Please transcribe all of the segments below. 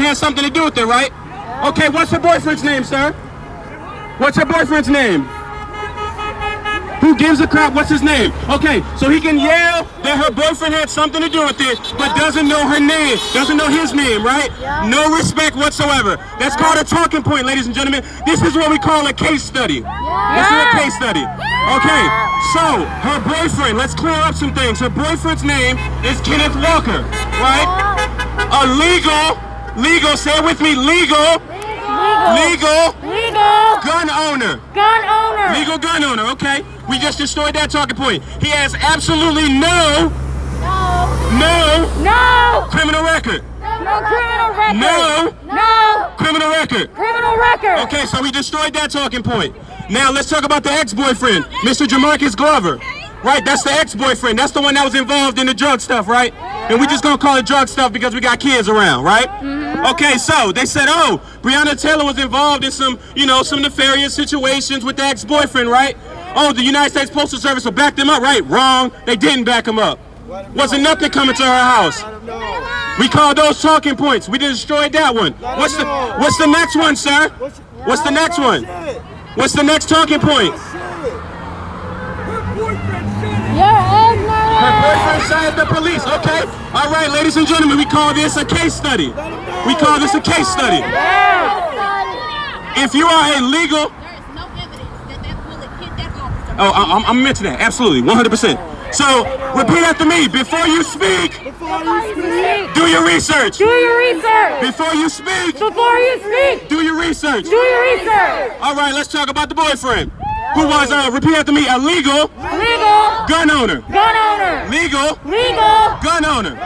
has something to do with it, right? Okay, what's her boyfriend's name, sir? What's her boyfriend's name? Who gives a crap? What's his name? Okay, so he can yell that her boyfriend had something to do with it, but doesn't know her name, doesn't know his name, right? No respect whatsoever. That's called a talking point, ladies and gentlemen. This is what we call a case study. This is a case study. Okay, so her boyfriend, let's clear up some things. Her boyfriend's name is Kenneth Walker, right? A legal, say it with me, legal gun owner. Legal gun owner, okay. We just destroyed that talking point. He has absolutely no criminal record. No criminal record. Okay, so we destroyed that talking point. Now let's talk about the ex-boyfriend, Mr. Jamarcus Glover. Right, that's the ex-boyfriend. That's the one that was involved in the drug stuff, right? And we just gonna call it drug stuff because we got kids around, right? Okay, so they said, oh, Breonna Taylor was involved in some, some nefarious situations with the ex-boyfriend, right? Oh, the United States Postal Service will back them up, right? Wrong, they didn't back him up. Wasn't nothing coming to her house. We call those talking points. We destroyed that one. What's the next one, sir? What's the next one? What's the next talking point? Her boyfriend shot at the police. Okay. All right, ladies and gentlemen, we call this a case study. We call this a case study. If you are a legal... There is no evidence that bullet hit that officer. Oh, I'm mentioning that. Absolutely. 100%. So, repeat after me. Before you speak, do your research. Before you speak, do your research. All right, let's talk about the boyfriend. Who was, repeat after me, a legal gun owner. Legal gun owner.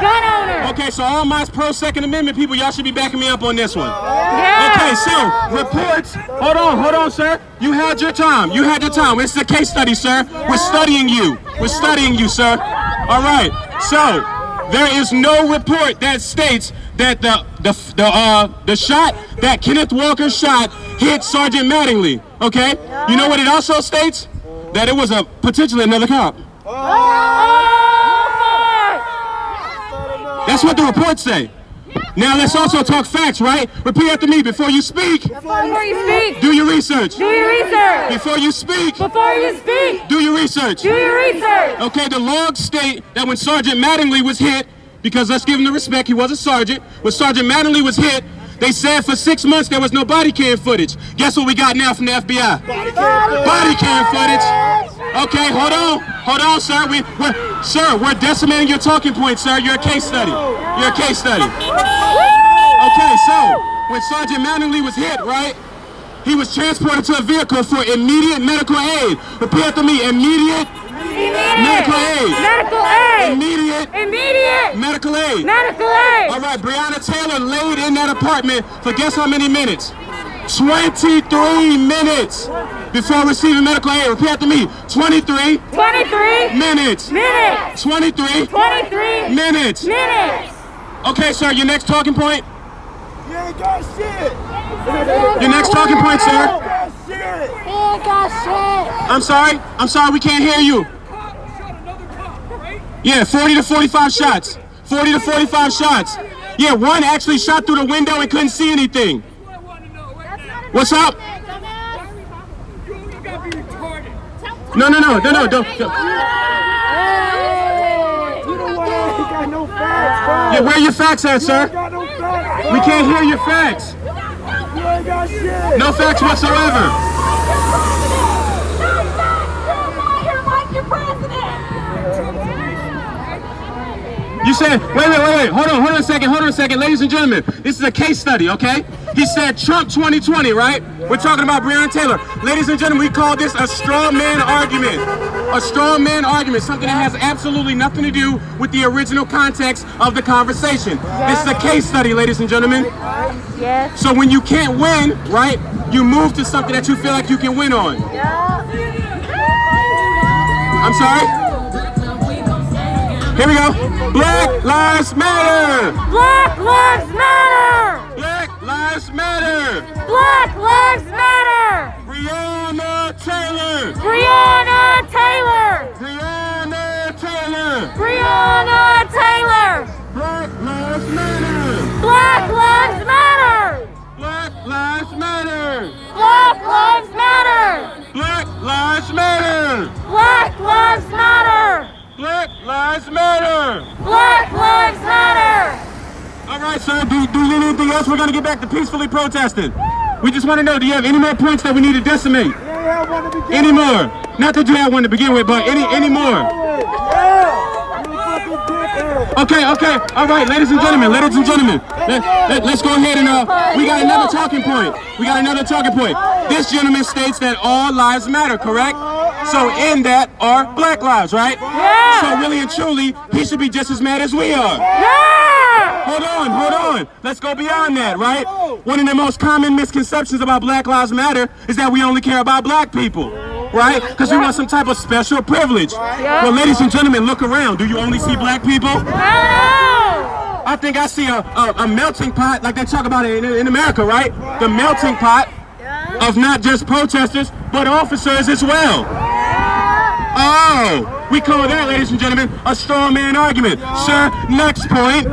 Okay, so all my pro-Second Amendment people, y'all should be backing me up on this one. Okay, so reports. Hold on, sir. You had your time. This is a case study, sir. We're studying you, sir. All right. So there is no report that states that the shot that Kenneth Walker shot hit Sergeant Mattingly. Okay. You know what it also states? That it was potentially another cop. That's what the reports say. Now let's also talk facts, right? Repeat after me. Before you speak, do your research. Before you speak, do your research. Okay, the logs state that when Sergeant Mattingly was hit, because let's give him the respect, he was a sergeant. When Sergeant Mattingly was hit, they said for 6 months there was no body cam footage. Guess what we got now from the FBI? Body cam footage. Okay, hold on, sir. We're decimating your talking point, sir. You're a case study. Okay, so when Sergeant Mattingly was hit, right? He was transported to a vehicle for immediate medical aid. Repeat after me, immediate medical aid. Immediate medical aid. All right, Breonna Taylor laid in that apartment for guess how many minutes? 23 minutes before receiving medical aid. Repeat after me. 23 minutes. 23 minutes. Okay, sir, your next talking point? You ain't got shit. Your next talking point, sir? I'm sorry, we can't hear you. Yeah, 40 to 45 shots. 40 to 45 shots. Yeah, one actually shot through the window and couldn't see anything. What's up? No, don't. Yeah, where are your facts at, sir? We can't hear your facts. No facts whatsoever. You said, wait, hold on a second, ladies and gentlemen. This is a case study, okay? He said Trump 2020, right? We're talking about Breonna Taylor. Ladies and gentlemen, we call this a straw man argument. A straw man argument, something that has absolutely nothing to do with the original context of the conversation. This is a case study, ladies and gentlemen. Yes. So when you can't win, right, you move to something that you feel like you can win on. I'm sorry? Here we go. Black Lives Matter. Black Lives Matter. Black Lives Matter. Black Lives Matter. Breonna Taylor. Breonna Taylor. Breonna Taylor. Breonna Taylor. Black Lives Matter. Black Lives Matter. right, sir. Do you need anything else? We're going to get back to peacefully protesting. We just want to know, do you have any more points that we need to decimate? Any more? Not that you had one to begin with, but any more? Okay. All right, ladies and gentlemen. Let's go ahead and we got another talking point. This gentleman states that all lives matter, correct? So in that are black lives, right? Yeah. So really and truly, he should be just as mad as we are. Yeah. Hold on. Let's go beyond that, right? One of the most common misconceptions about Black Lives Matter is that we only care about black people, right? Because we want some type of special privilege. Well, ladies and gentlemen, look around. Do you only see black people? No. I think I see a melting pot, like they talk about it in America, right? The melting pot of not just protesters, but officers as well. Oh, we call that, ladies and gentlemen, a straw man argument. Sir, next point.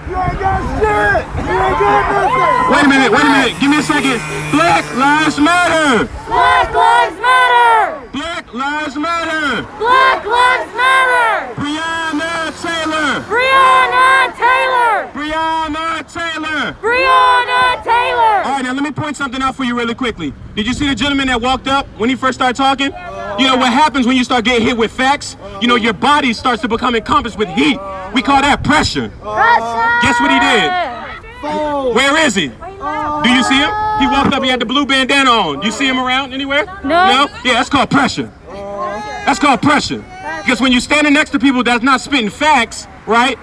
You ain't got shit! You ain't got nothing! Wait a minute. Give me a second. Black Lives Matter! Black Lives Matter. Black Lives Matter! Black Lives Matter. Breonna Taylor! Breonna Taylor. Breonna Taylor! Breonna Taylor. All right, now let me point something out for you really quickly. Did you see the gentleman that walked up when he first started talking? You know what happens when you start getting hit with facts? You know, your body starts to become encompassed with heat. We call that pressure. Guess what he did? Where is he? Do you see him? He walked up, he had the blue bandana on. You see him around anywhere? No. Yeah, that's called pressure. That's called pressure. Because when you're standing next to people that's not spitting facts, right?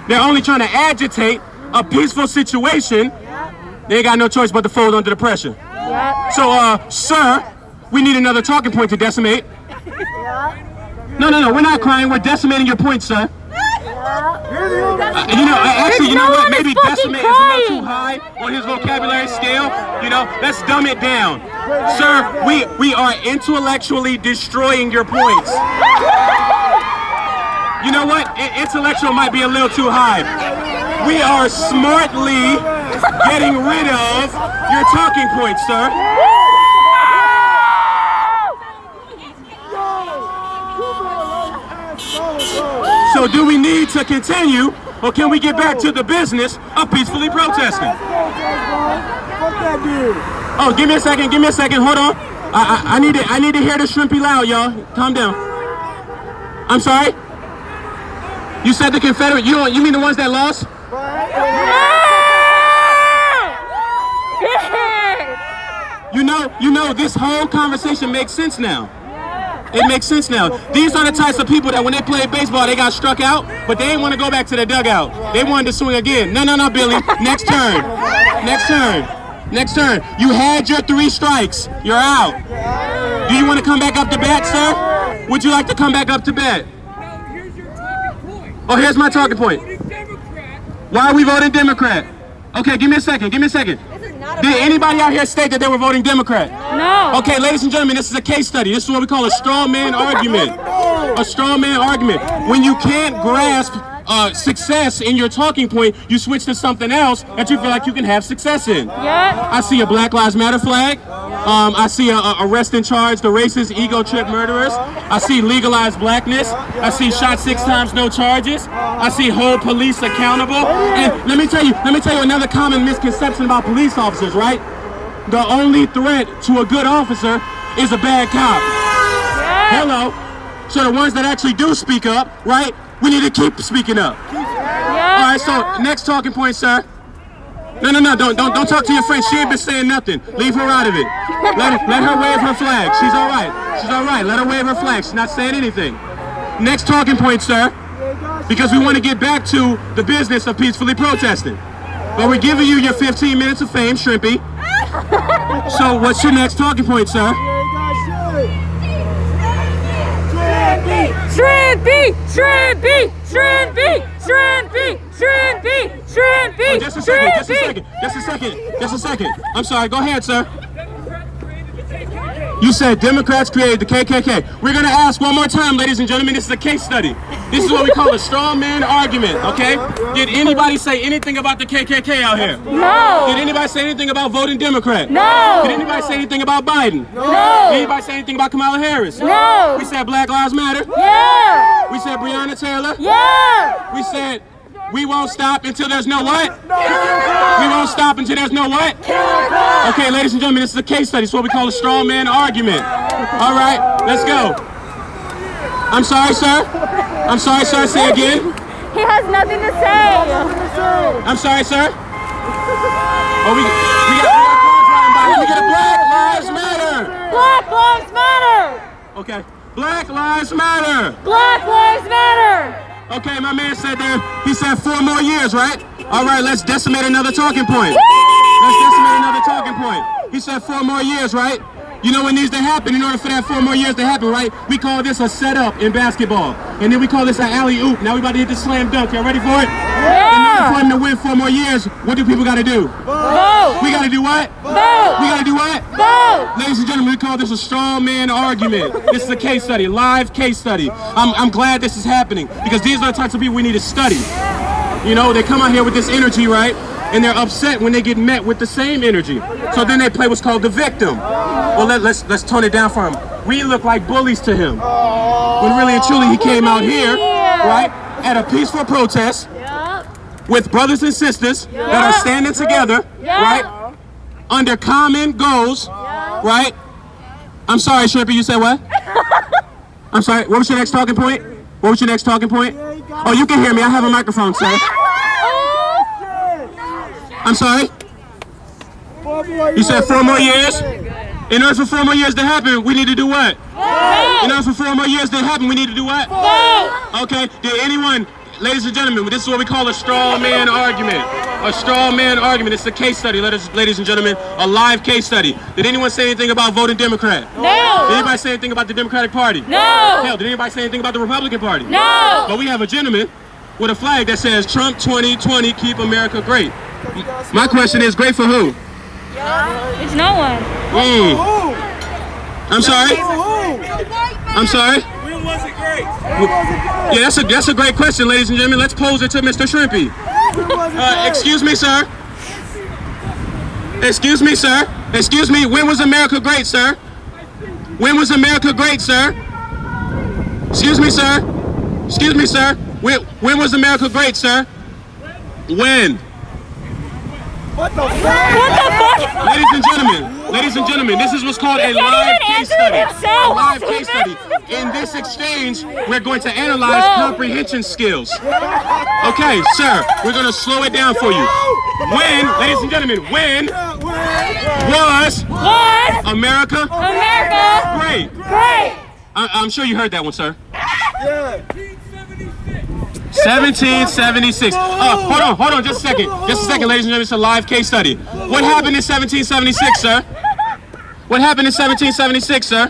They're only trying to agitate a peaceful situation. They ain't got no choice but to fold under the pressure. So, sir, we need another talking point to decimate. No, we're not crying. We're decimating your point, sir. Actually, you know what? Maybe decimate is a little too high on his vocabulary scale. You know, let's dumb it down. Sir, we are intellectually destroying your points. You know what? Intellectual might be a little too high. We are smartly getting rid of your talking points, sir. So do we need to continue, or can we get back to the business of peacefully protesting? Fuck that dude. Oh, give me a second, hold on. I need to hear the shrimpy loud, y'all. Calm down. I'm sorry? You said the Confederate, you mean the ones that lost? You know, this whole conversation makes sense now. It makes sense now. These are the types of people that when they played baseball, they got struck out, but they didn't want to go back to their dugout. They wanted to swing again. No, Billy. Next turn. You had your 3 strikes. You're out. Do you want to come back up to bat, sir? Would you like to come back up to bat? Oh, here's my talking point. Why are we voting Democrat? Okay, give me a second. Did anybody out here state that they were voting Democrat? No. Okay, ladies and gentlemen, this is a case study. This is what we call a straw man argument. A straw man argument. When you can't grasp success in your talking point, you switch to something else that you feel like you can have success in. Yeah. I see a Black Lives Matter flag. I see a arrest and charge the racist ego trip murderers. I see legalized blackness. I see shot 6 times, no charges. I see hold police accountable. And let me tell you another common misconception about police officers, right? The only threat to a good officer is a bad cop. Hello. So the ones that actually do speak up, right? We need to keep speaking up. All right, so next talking point, sir. No, don't talk to your friend. She ain't been saying nothing. Leave her out of it. Let her wave her flag. She's all right. Let her wave her flag. She's not saying anything. Next talking point, sir. Because we want to get back to the business of peacefully protesting. But we're giving you your 15 minutes of fame, Shrimpy. So what's your next talking point, sir? Shrimpy. Oh, just a second. I'm sorry, go ahead, sir. You said Democrats created the KKK. We're going to ask one more time, ladies and gentlemen, this is a case study. This is what we call a straw man argument, okay? Did anybody say anything about the KKK out here? No. Did anybody say anything about voting Democrat? No. Did anybody say anything about Biden? No. Did anybody say anything about Kamala Harris? No. We said Black Lives Matter? Yeah. We said Breonna Taylor? Yeah. We said We won't stop until there's no what? We won't stop until there's no what? Okay, ladies and gentlemen, this is a case study. It's what we call a straw man argument. All right, let's go. I'm sorry, sir. I'm sorry, sir. Say again. He has nothing to say. I'm sorry, sir. Oh, we got cars riding by. Let me get a Black Lives Matter. Black Lives Matter. Okay, Black Lives Matter. Black Lives Matter. Okay, my man said there, he said 4 more years, right? All right, let's decimate another talking point. Let's decimate another talking point. He said 4 more years, right? You know what needs to happen in order for that 4 more years to happen, right? We call this a setup in basketball. And then we call this an alley-oop. Now we about to hit the slam dunk. Y'all ready for it? In order for him to win 4 more years, what do people got to do? Vote. We got to do what? Vote. We got to do what? Vote. Ladies and gentlemen, we call this a straw man argument. This is a case study, live case study. I'm glad this is happening because these are the types of people we need to study. You know, they come out here with this energy, right? And they're upset when they get met with the same energy. So then they play what's called the victim. Well, let's tone it down for him. We look like bullies to him. When really and truly he came out here, right, at a peaceful protest with brothers and sisters that are standing together, right, under common goals, right? I'm sorry, Shrimpy, you said what? I'm sorry, what was your next talking point? What was your next talking point? Oh, you can hear me, I have a microphone, sir. I'm sorry? You said 4 more years? In order for 4 more years to happen, we need to do what? In order for 4 more years to happen, we need to do what? Okay, did anyone, ladies and gentlemen, this is what we call a straw man argument. A straw man argument. It's a case study, ladies and gentlemen, a live case study. Did anyone say anything about voting Democrat? No. Did anybody say anything about the Democratic Party? No. Hell, did anybody say anything about the Republican Party? No. But we have a gentleman with a flag that says Trump 2020, keep America great. My question is, great for who? It's no one. I'm sorry? I'm sorry? When was it great? Yeah, that's a great question, ladies and gentlemen. Let's pose it to Mr. Shrimpy. Excuse me, sir. Excuse me, sir. Excuse me. When was America great, sir? When was America great, sir? Excuse me, sir. Excuse me, sir. When was America great, sir? When? What the fuck? Ladies and gentlemen, this is what's called a live case study. A live case study. In this exchange, we're going to analyze comprehension skills. Okay, sir, we're going to slow it down for you. When, ladies and gentlemen, when was America great? I'm sure you heard that one, sir. Yeah. 1776. Hold on, just a second. Just a second, ladies and gentlemen, it's a live case study. What happened in 1776, sir? What happened in 1776, sir?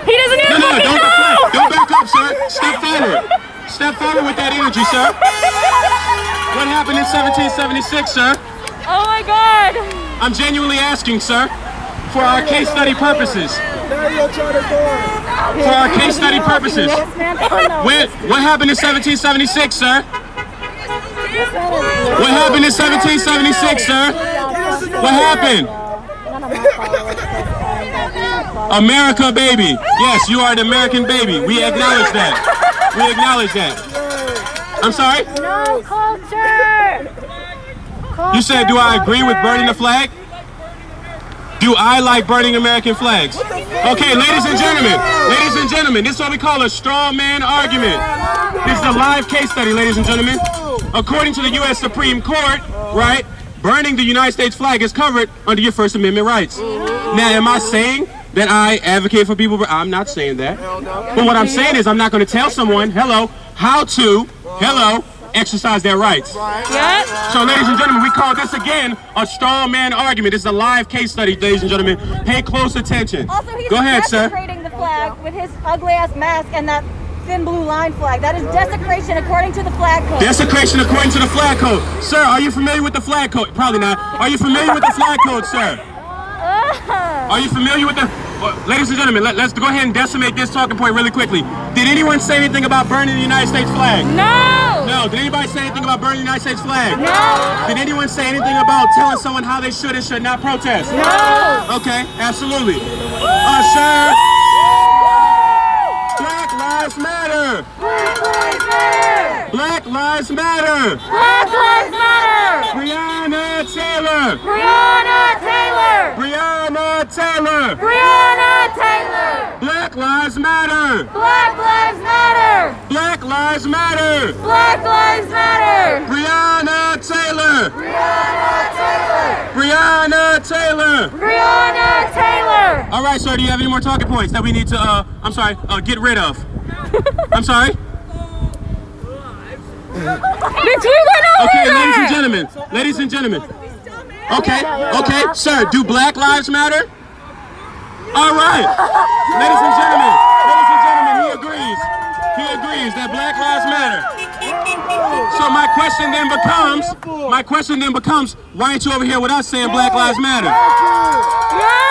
He doesn't even No, don't deflect. Don't back up, sir. Step forward. Step forward with that energy, sir. What happened in 1776, sir? Oh my God. I'm genuinely asking, sir, for our case study purposes. For our case study purposes. What happened in 1776, sir? What happened in 1776, sir? What happened? America, baby. Yes, you are an American baby. We acknowledge that. We acknowledge that. I'm sorry? No culture. You said, do I agree with burning the flag? Do I like burning American flags? Okay, ladies and gentlemen, this is what we call a straw man argument. This is a live case study, ladies and gentlemen. According to the U.S. Supreme Court, right, burning the United States flag is covered under your First Amendment rights. Now, am I saying that I advocate for people? I'm not saying that. But what I'm saying is I'm not going to tell someone, how to, exercise their rights. Yep. So, ladies and gentlemen, we call this again a straw man argument. This is a live case study, ladies and gentlemen. Pay close attention. Also, he's Go ahead, sir. desecrating the flag with his ugly ass mask and that thin blue line flag. That is desecration according to the flag code. Desecration according to the flag code. Sir, are you familiar with the flag code? Probably not. Are you familiar with the flag code, sir? Are you familiar with the... ladies and gentlemen, let's go ahead and decimate this talking point really quickly. Did anyone say anything about burning the United States flag? No. No. Did anybody say anything about burning the United States flag? No. Did anyone say anything about telling someone how they should and should not protest? No. Okay, absolutely. Sir. Black Lives Lives Matter. Black Lives Matter. Black Lives Matter. Black Lives Matter. Breonna Taylor. Breonna Taylor. Breonna Taylor. Breonna Taylor. Black Lives Matter. Black Lives Matter. Black Lives Matter. Black Lives Matter. Breonna Taylor. Breonna Taylor. Breonna Taylor. Breonna Taylor. All right, sir, do you have any more talking points that we need to, get rid of? I'm sorry? Bitch, we went over Okay, there. ladies and gentlemen. Okay, sir, do Black Lives Matter? All right, ladies and gentlemen, he agrees that Black Lives Matter. So my question then becomes, why aren't you over here with us saying Black Lives Matter? Yeah.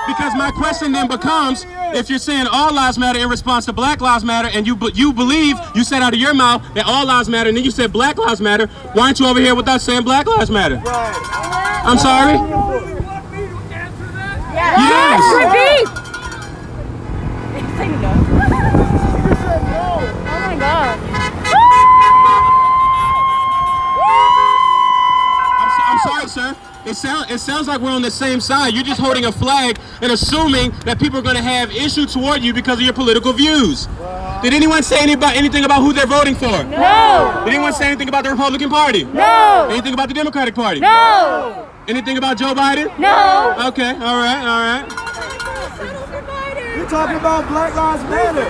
Because my question then becomes, if you're saying all lives matter in response to Black Lives Matter, and you believe, you said out of your mouth that all lives matter, and then you said Black Lives Matter, why aren't you over here with us saying Black Lives Matter? I'm sorry? Yes. Repeat. Say no. Oh my God. I'm sorry, sir. It sounds like we're on the same side. You're just holding a flag and assuming that people are going to have issue toward you because of your political views. Did anyone say anything about who they're voting for? No. Did anyone say anything about the Republican Party? No. Anything about the Democratic Party? No. Anything about Joe Biden? No. Okay, all right. We're talking about Black Lives Matter.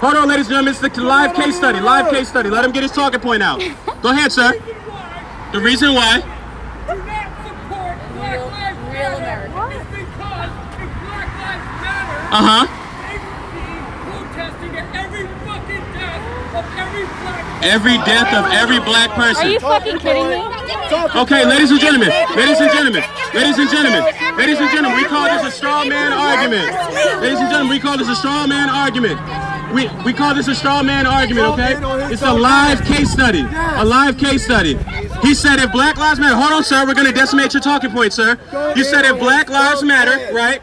Hold on, ladies and gentlemen. It's the live case study. Let him get his talking point out. Go ahead, sir. The reason why. Do not support Black Lives Matter is because if Black Lives Matter, they would be protesting at every fucking death of every black person. Every death of every black Are person. you fucking kidding me? Okay, ladies and gentlemen, we call this a straw man argument. We call this a straw man argument, okay? It's a live case study. He said if Black Lives Matter, hold on, sir, we're gonna decimate your talking point, sir. You said if Black Lives Matter, right?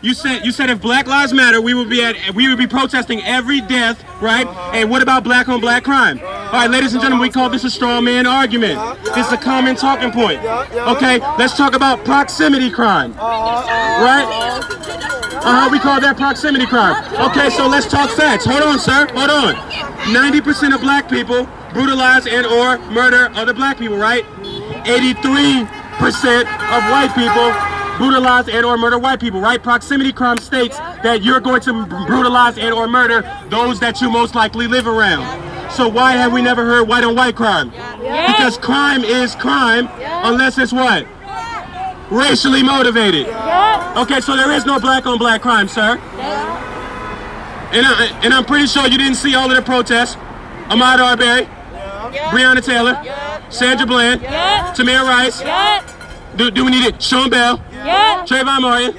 You said if Black Lives Matter, we would be protesting every death, right? And what about black on black crime? All right, ladies and gentlemen, we call this a straw man argument. It's a common talking point. Okay, let's talk about proximity crime, right? We call that proximity crime. Okay, so let's talk facts. Hold on, sir. 90% of black people brutalize and or murder other black people, right? 83% of white people brutalize and or murder white people, right? Proximity crime states that you're going to brutalize and or murder those that you most likely live around. So why have we never heard white on white crime? Because crime is crime unless it's what? Racially motivated. Okay, so there is no black on black crime, sir. And I'm pretty sure you didn't see all of the protests. Ahmaud Arbery, Breonna Taylor, Sandra Bland, Tamir Rice. Do we need it? Sean Bell, Trayvon Martin.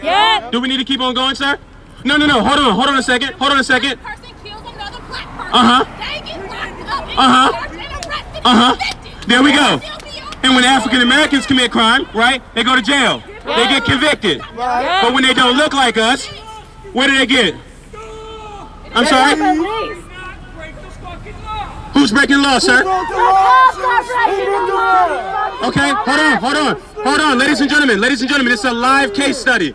Do we need to keep on going, sir? No. Hold on a second. Person kills another black person. They get locked up and charged and arrested and convicted. There we go. And when African Americans commit crime, right, they go to jail. They get convicted. But when they don't look like us, where do they get? I'm sorry? Who's breaking the law, sir? Okay, hold on, ladies and gentlemen, it's a live case study.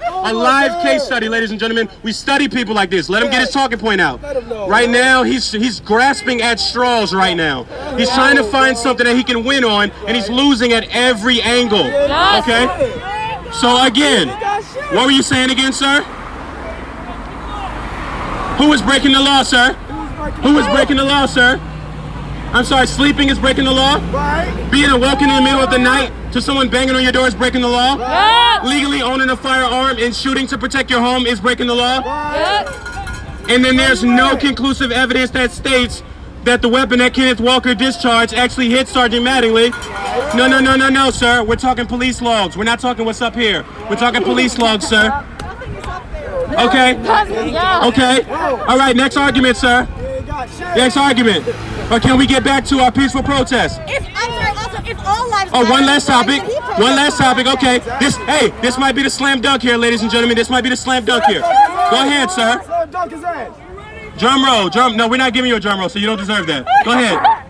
Ladies and gentlemen. We study people like this. Let him get his talking point out. Right now, he's grasping at straws right now. He's trying to find something that he can win on, and he's losing at every angle. Okay? So again, what were you saying again, sir? Who is breaking the law, sir? Who is breaking the law, sir? I'm sorry, sleeping is breaking the law? Being awoken in the middle of the night to someone banging on your door is breaking the law? Legally owning a firearm and shooting to protect your home is breaking the law? And then there's no conclusive evidence that states that the weapon that Kenneth Walker discharged actually hit Sergeant Mattingly. No, sir. We're talking police logs. We're not talking what's up here. We're talking police logs, sir. Okay. All right, next argument, sir. Next argument. or can we get back to our peaceful protest? I'm sorry, also, if all lives Oh, matter, one last why topic. should he protest One last topic. that? Okay. This might be the slam dunk here, ladies and gentlemen. This might be the slam dunk here. Go ahead, sir. Slam dunk his ass. Drum roll. No, we're not giving you a drum roll, so you don't deserve that. Go ahead.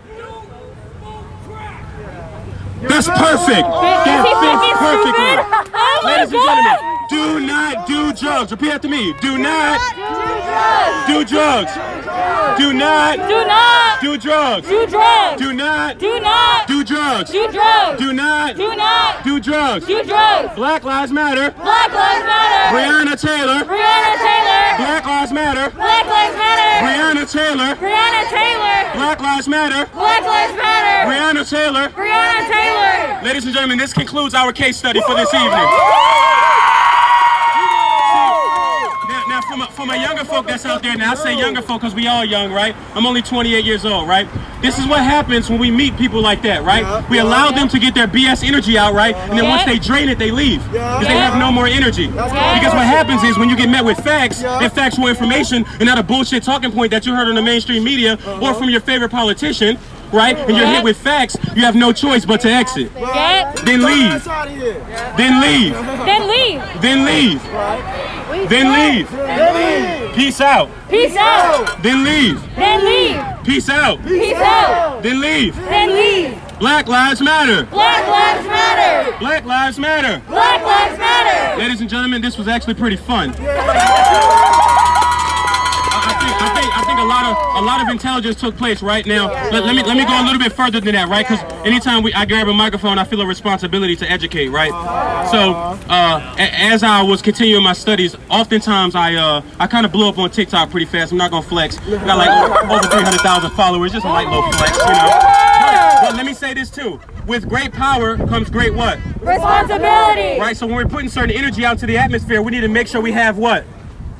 That's perfect. That fits perfectly. Oh my Ladies and God. gentlemen, do not do drugs. Repeat after me. Do not do drugs. Do not Do not do drugs. do drugs. Do not Do not do drugs. do drugs. Do not Do not do drugs. do drugs. Black Lives Matter. Black Lives Matter. Breonna Taylor. Breonna Taylor. Black Lives Matter. Black Lives Matter. Breonna Taylor. Breonna Taylor. Black Lives Matter. Black Lives Matter. Breonna Taylor. Breonna Taylor. Ladies and gentlemen, this concludes our case study for this evening. Now for my younger folk that's out there, now I say younger folk because we all young, right? I'm only 28 years old, right? This is what happens when we meet people like that, right? We allow them to get their BS energy out, right? And then once they drain it, they leave. Because they have no more energy. Because what happens is when you get met with facts and factual information and not a bullshit talking point that you heard on the mainstream media or from your favorite politician, right? And you're hit with facts, you have no choice but to exit. Then leave. Then leave. Then leave. Then leave. Then leave. Peace out. Peace out. Then leave. Then leave. Peace out. Peace out. Then leave. Then leave. Black Lives Matter. Black Lives Matter. Black Lives Matter. Black Lives Matter. Ladies and gentlemen, this was actually pretty fun. I think a lot of intelligence took place right now. Let me go a little bit further than that, right? Because anytime I grab a microphone, I feel a responsibility to educate, right? So as I was continuing my studies, oftentimes I kind of blew up on TikTok pretty fast. I'm not gonna flex. I got like over 300,000 followers, just a light little flex, you know. But let me say this too. With great power comes great what? Responsibility. Right. So when we're putting certain energy out into the atmosphere, we need to make sure we have what?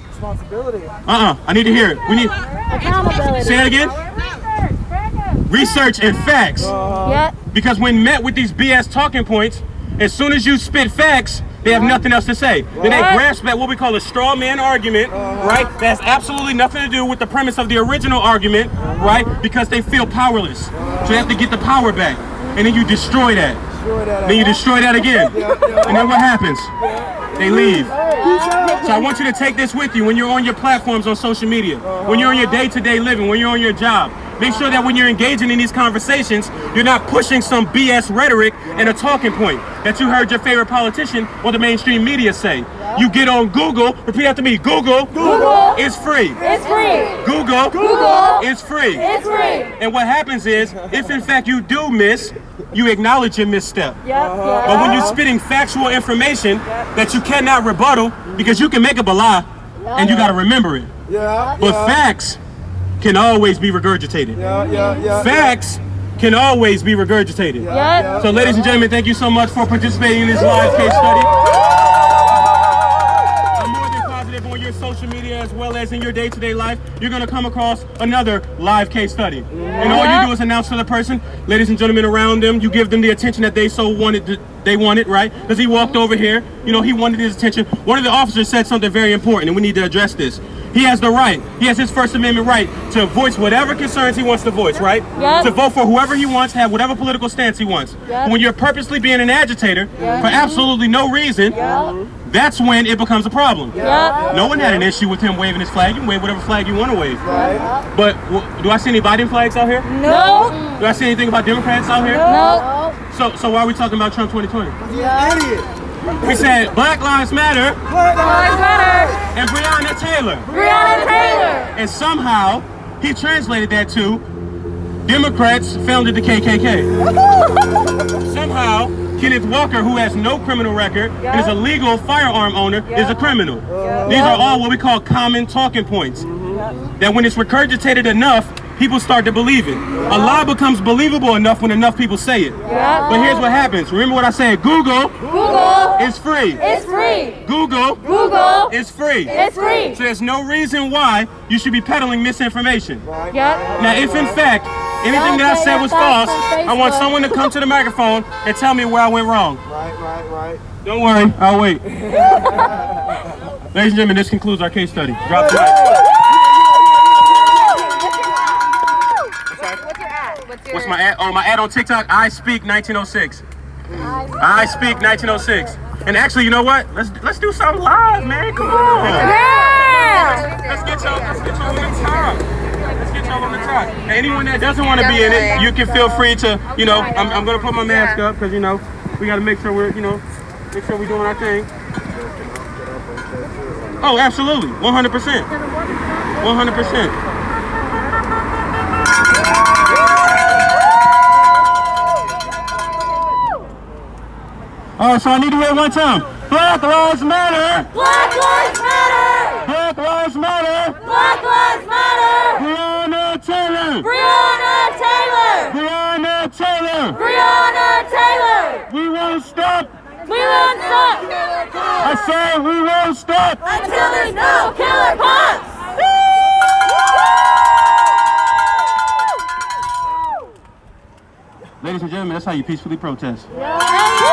Responsibility. I need to hear it. We need. Accountability. Say it again. Research and facts. Yep. Because when met with these BS talking points, as soon as you spit facts, they have nothing else to say. Then they grasp at what we call a straw man argument, right? That has absolutely nothing to do with the premise of the original argument, right? Because they feel powerless. So they have to get the power back. And then you destroy that. Then you destroy that again. And then what happens? They leave. So I want you to take this with you when you're on your platforms on social media, when you're on your day-to-day living, when you're on your job. Make sure that when you're engaging in these conversations, you're not pushing some BS rhetoric and a talking point that you heard your favorite politician or the mainstream media say. You get on Google, repeat after me, Google is free. It's free. Google is free. It's free. And what happens is, if in fact you do miss, you acknowledge your misstep. But when you're spitting factual information that you cannot rebuttal, because you can make up a lie and you got to remember it. But facts can always be regurgitated. Facts can always be regurgitated. So ladies and gentlemen, thank you so much for participating in this live case study. I'm more than positive on your social media as well as in your day-to-day life, you're going to come across another live case study. And all you do is announce to the person, ladies and gentlemen around them, you give them the attention that they so wanted, right? Because he walked over here, you know, he wanted his attention. One of the officers said something very important, and we need to address this. He has the right, he has his First Amendment right to voice whatever concerns he wants to voice, right? To vote for whoever he wants, have whatever political stance he wants. When you're purposely being an agitator for absolutely no reason, that's when it becomes a problem. No one had an issue with him waving his flag. You can wave whatever flag you want to wave. But do I see any Biden flags out here? No. Do I see anything about Democrats out here? No. So why are we talking about Trump 2020? Idiot. We said Black Lives Matter Lives Matter. and Breonna Taylor. Breonna Taylor. And somehow he translated that to Democrats founded the KKK. Somehow Kenneth Walker, who has no criminal record and is a legal firearm owner, is a criminal. These are all what we call common talking points. That when it's regurgitated enough, people start to believe it. A lie becomes believable enough when enough people say it. But here's what happens. Remember what I said, Google is free. It's free. Google is free. It's free. So there's no reason why you should be peddling misinformation. Yep. Now, if in fact anything that I said was false, I want someone to come to the microphone and tell me where I went wrong. Right. Don't worry, I'll wait. Ladies and gentlemen, this concludes our case study. Drop the mic. What's your What's my ad? Oh, my ad on TikTok. I speak 1906. I speak 1906. And actually, you know what? Let's do something live, man. Come on. Yeah! Let's get y'all on the top. Let's get y'all on the top. And anyone that doesn't want to be in it, you can feel free to, you know, I'm gonna put my mask up because, you know, we gotta make sure we're, you know, make sure we're doing our thing. Oh, absolutely, 100%. 100%. All right, so I need to hear it one time. Black Lives Matter. Black Lives Matter! Black Lives Matter. Black Lives Matter! Breonna Taylor. Breonna Taylor! Breonna Taylor. Breonna Taylor! We won't stop. We won't stop I said we won't stop. until there's no killer cops! Ladies and gentlemen, that's how you peacefully protest. Yeah.